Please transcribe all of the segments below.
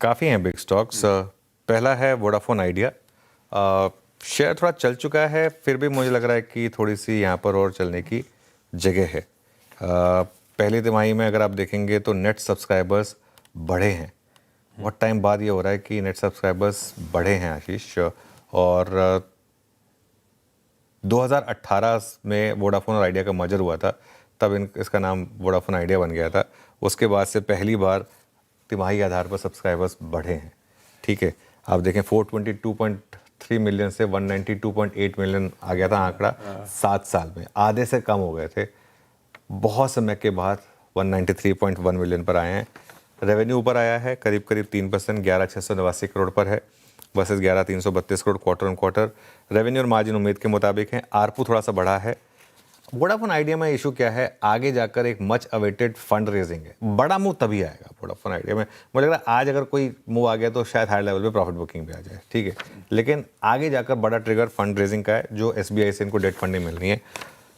काफ़ी हैं big stocks. पहला है वोडाफोन आइडिया। शेयर थोड़ा चल चुका है, फिर भी मुझे लग रहा है कि थोड़ी सी यहाँ पर और चलने की जगह है। पहली तिमाही में अगर आप देखेंगे तो नेट सब्सक्राइबर्स बढ़े हैं। बहुत टाइम बाद ये हो रहा है कि नेट सब्सक्राइबर्स बढ़े हैं आशीष। और 2018 में वोडाफोन और आइडिया का मर्जर हुआ था, तब इसका नाम वोडाफोन आइडिया बन गया था। उसके बाद से पहली बार तिमाही आधार पर सब्सक्राइबर्स बढ़े हैं। ठीक है, आप देखें 422.3 मिलियन से 192.8 मिलियन आ गया था आंकड़ा 7 साल में, आधे से कम हो गए थे। बहुत समय के बाद 193.1 मिलियन पर आए हैं। रेवेन्यू ऊपर आया है करीब 3%, 11,689 करोड़ पर है versus 11,332 crore quarter on quarter. Revenue और मार्जिन उम्मीद के मुताबिक हैं। आरपू थोड़ा सा बढ़ा है। वोडाफोन आइडिया में इशू क्या है, आगे जाकर एक मच अवेटेड फंड रेजिंग है। बड़ा मूव तभी आएगा वोडाफोन आइडिया में। मुझे लग रहा है आज अगर कोई मूव आ गया तो शायद हायर लेवल पे प्रॉफिट बुकिंग भी आ जाए। ठीक है, लेकिन आगे जाकर बड़ा ट्रिगर फंड रेजिंग का है, जो SBI से इनको डेट फंडिंग मिल रही है।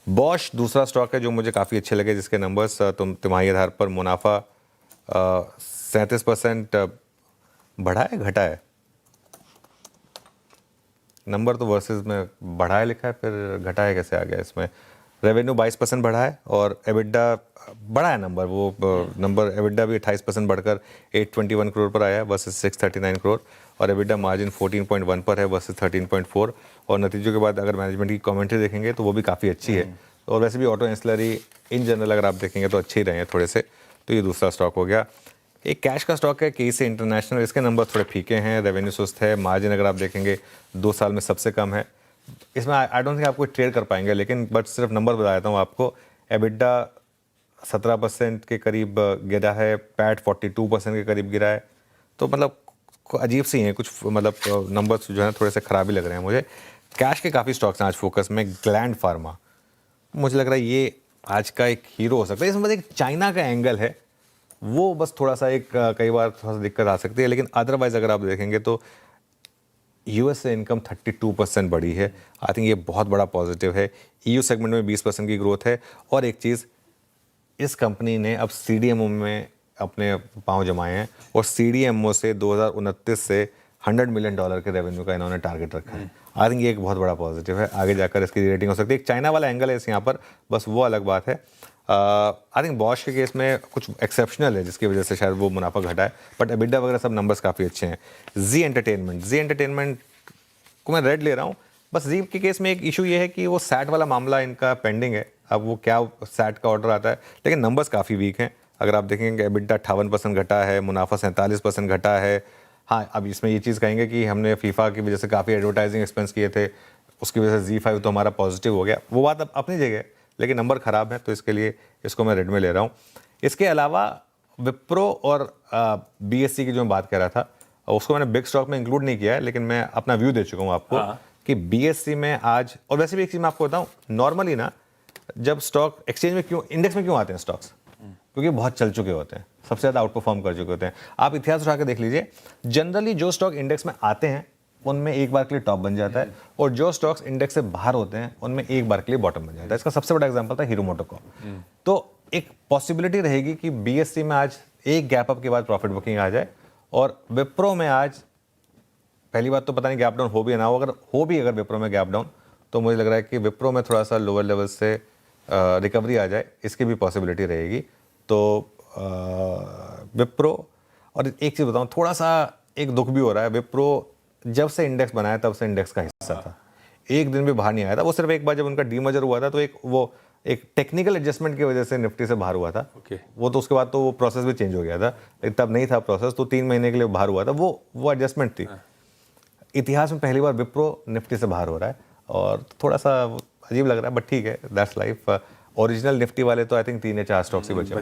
बॉश दूसरा स्टॉक है जो मुझे काफ़ी अच्छे लगे, जिसके नंबर्स तिमाही आधार पर मुनाफा 37% बढ़ा है घटा है, नंबर तो वर्सेस में बढ़ा है लिखा है, फिर घटा है कैसे आ गया इसमें। रेवेन्यू 22% बढ़ा है और एबिडा बढ़ा है नंबर, वो नंबर एबिडा भी 28% बढ़कर 821 करोड़ पर आया है वर्सेस 639 करोड़। और एबिडा मार्जिन 14.1 पर है वर्सेस 13.4। और नतीजों के बाद अगर मैनेजमेंट की कमेंट्री देखेंगे तो वो भी काफ़ी अच्छी है। और वैसे भी ऑटो एंसिलरी इन जनरल अगर आप देखेंगे तो अच्छे ही रहे हैं थोड़े से। तो ये दूसरा स्टॉक हो गया। एक कैश का स्टॉक है KC इंटरनेशनल, इसके नंबर थोड़े फीके हैं, रेवेन्यू सुस्त है, मार्जिन अगर आप देखेंगे 2 साल में सबसे कम है। इसमें आई डोंट थिंक आप कोई ट्रेड कर पाएंगे, लेकिन बट सिर्फ नंबर बता देता हूँ आपको। एबिडा 17% के करीब गिरा है, पैट 42% के करीब गिरा है। तो मतलब अजीब सी हैं कुछ, मतलब नंबर्स जो है थोड़े से ख़राब ही लग रहे हैं मुझे। कैश के काफ़ी स्टॉक्स हैं आज फोकस में। ग्लैंड फार्मा मुझे लग रहा है ये आज का एक हीरो हो सकता है। इसमें एक चाइना का एंगल है, वो बस थोड़ा सा एक कई बार थोड़ा सा दिक्कत आ सकती है, लेकिन अदरवाइज अगर आप देखेंगे तो US से इनकम 32% बढ़ी है। आई थिंक ये बहुत बड़ा पॉजिटिव है। EU सेगमेंट में 20% की ग्रोथ है। और एक चीज़, इस कंपनी ने अब CDMO में अपने पांव जमाए हैं और CDMO से 2029 से $100 मिलियन के रेवेन्यू का इन्होंने टारगेट रखा है। आई थिंक ये एक बहुत बड़ा पॉजिटिव है। आगे जाकर इसकी रेटिंग हो सकती है। एक चाइना वाला एंगल है इस यहाँ पर, बस वो अलग बात है। आई थिंक बॉश के केस में कुछ एक्सेप्शनल है जिसकी वजह से शायद वो मुनाफा घटा है, बट एबिडा वगैरह सब नंबर्स काफ़ी अच्छे हैं। जी एंटरटेनमेंट को मैं रेड ले रहा हूँ। बस जी के केस में एक इशू ये है कि वो सैट वाला मामला इनका पेंडिंग है। अब वो क्या सैट का ऑर्डर आता है, लेकिन नंबर्स काफ़ी वीक हैं। अगर आप देखेंगे एबिडा 58% घटा है, मुनाफा 47% घटा है। हाँ, अब इसमें ये चीज़ कहेंगे कि हमने फीफा की वजह से काफ़ी एडवर्टाइजिंग एक्सपेंस किए थे, उसकी वजह से Z5 तो हमारा पॉजिटिव हो गया, वो बात अब अपनी जगह है, लेकिन नंबर ख़राब है, तो इसके लिए इसको मैं रेड में ले रहा हूँ। इसके अलावा विप्रो और BSC की जो मैं बात कर रहा था, उसको मैंने बिग स्टॉक में इंक्लूड नहीं किया है, लेकिन मैं अपना व्यू दे चुका हूँ आपको कि BSC में आज, और वैसे भी एक चीज़ मैं आपको बताऊँ, नॉर्मली ना जब स्टॉक एक्सचेंज में क्यों, इंडेक्स में क्यों आते हैं स्टॉक्स, क्योंकि बहुत चल चुके होते हैं, सबसे ज़्यादा आउट परफॉर्म कर चुके होते हैं। आप इतिहास उठा के देख लीजिए, जनरली जो स्टॉक इंडेक्स में आते हैं उनमें एक बार के लिए टॉप बन जाता है, और जो स्टॉक्स इंडेक्स से बाहर होते हैं उनमें एक बार के लिए बॉटम बन जाता है। इसका सबसे बड़ा एग्जांपल था हीरो मोटोकॉर्प। तो एक पॉसिबिलिटी रहेगी कि BSC में आज एक गैप अप के बाद प्रॉफिट बुकिंग आ जाए, और विप्रो में आज पहली बात तो पता नहीं गैप डाउन हो भी या ना हो, अगर विप्रो में गैप डाउन, तो मुझे लग रहा है कि विप्रो में थोड़ा सा लोअर लेवल से रिकवरी आ जाए, इसकी भी पॉसिबिलिटी रहेगी। तो विप्रो, और एक चीज़ बताऊँ, थोड़ा सा एक दुख भी हो रहा है, विप्रो जब से इंडेक्स बनाया तब से इंडेक्स का हिस्सा था, एक दिन भी बाहर नहीं आया था। वो सिर्फ एक बार जब उनका डीमर्जर हुआ था तो एक टेक्निकल एडजस्टमेंट की वजह से निफ्टी से बाहर हुआ था। वो तो उसके बाद तो वो प्रोसेस भी चेंज हो गया था, लेकिन तब नहीं था प्रोसेस, तो 3 महीने के लिए बाहर हुआ था। वो एडजस्टमेंट थी। इतिहास में पहली बार विप्रो निफ्टी से बाहर हो रहा है, और थोड़ा सा अजीब लग रहा है, बट ठीक है, दैट्स लाइफ। ओरिजिनल निफ्टी वाले तो आई थिंक 3 या 4 स्टॉक्स ही बचे।